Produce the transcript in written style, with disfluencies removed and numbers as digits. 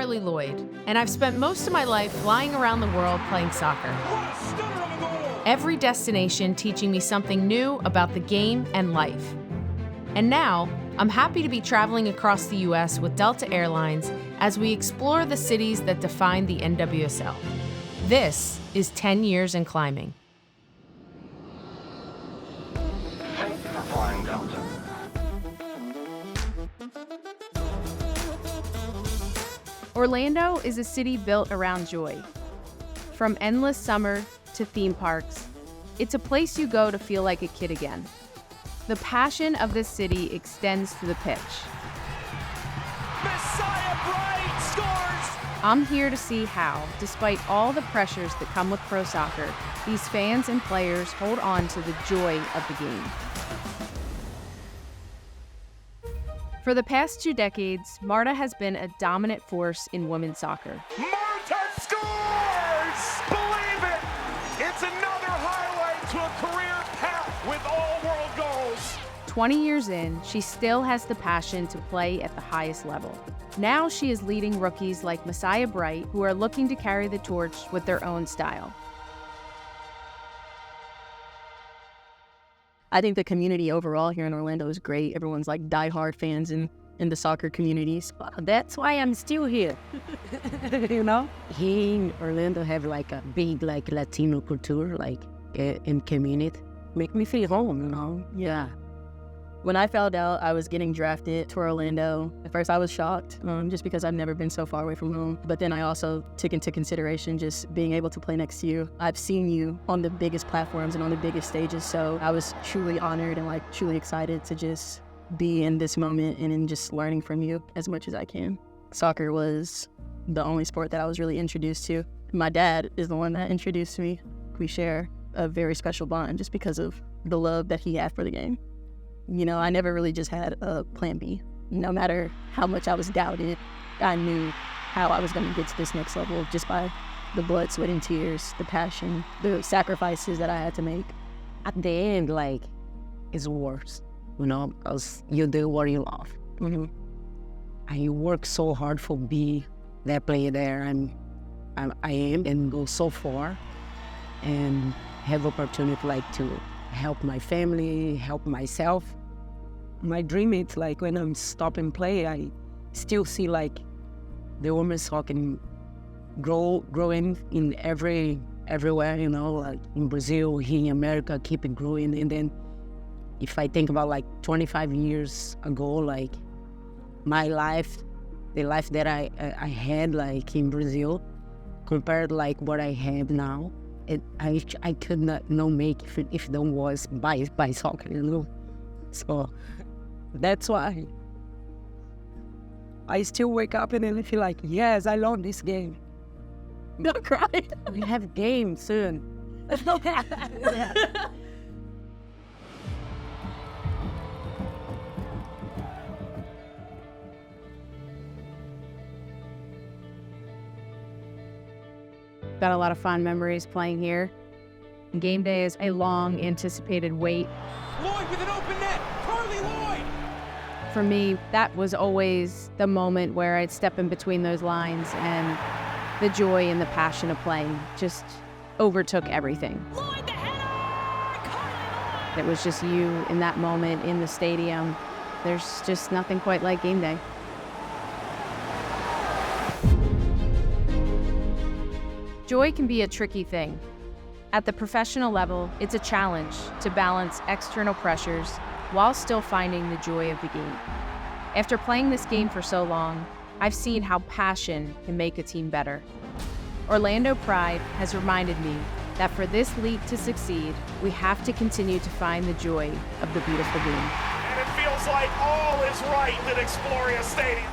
Carli Lloyd, and I've spent most of my life flying around the world playing soccer. Every destination teaching me something new about the game and life. And now, I'm happy to be traveling across the US with Delta Airlines as we explore the cities that define the NWSL. This is 10 years in climbing. Thank you for flying Delta. Orlando is a city built around joy. From endless summer to theme parks, it's a place you go to feel like a kid again. The passion of this city extends to the pitch. Messiah Bright scores! I'm here to see how, despite all the pressures that come with pro soccer, these fans and players hold on to the joy of the game. For the past 2 decades, Marta has been a dominant force in women's soccer. Marta scores! Believe it! It's another highlight to a career path with all-world goals. 20 years in, she still has the passion to play at the highest level. Now she is leading rookies like Messiah Bright, who are looking to carry the torch with their own style. I think the community overall here in Orlando is great. Everyone's like diehard fans in the soccer communities. That's why I'm still here. You know? Here in Orlando have like a big like Latino culture, like in community. Make me feel home, you know? Yeah. When I found out I was getting drafted to Orlando, at first I was shocked, just because I've never been so far away from home. But then I also took into consideration just being able to play next to you. I've seen you on the biggest platforms and on the biggest stages, so I was truly honored and like truly excited to just be in this moment and in just learning from you as much as I can. Soccer was the only sport that I was really introduced to. My dad is the one that introduced me. We share a very special bond just because of the love that he had for the game. You know, I never really just had a plan B. No matter how much I was doubted, I knew how I was going to get to this next level just by the blood, sweat, and tears, the passion, the sacrifices that I had to make. At the end, like, it's worse, you know, because you do what you love. Mm-hmm. And you work so hard for be that player there I am and go so far and have opportunity like to help my family, help myself. My dream is like when I'm stopping play, I still see like the women's soccer growing in everywhere, you know, like in Brazil, here in America, keep it growing. And then if I think about like 25 years ago, like my life, the life that I had like in Brazil, compared like what I have now, I could not make if it was by soccer, you know. So that's why I still wake up and then I feel like, yes, I love this game. Don't cry. We have game soon. Got a lot of fond memories playing here. Game day is a long anticipated wait. Lloyd with an open net. Carli Lloyd! For me, that was always the moment where I'd step in between those lines and the joy and the passion of playing just overtook everything. Lloyd the header! Carli Lloyd! It was just you in that moment in the stadium. There's just nothing quite like game day. Joy can be a tricky thing. At the professional level, it's a challenge to balance external pressures while still finding the joy of the game. After playing this game for so long, I've seen how passion can make a team better. Orlando Pride has reminded me that for this league to succeed, we have to continue to find the joy of the beautiful game. And it feels like all is right at Exploria Stadium.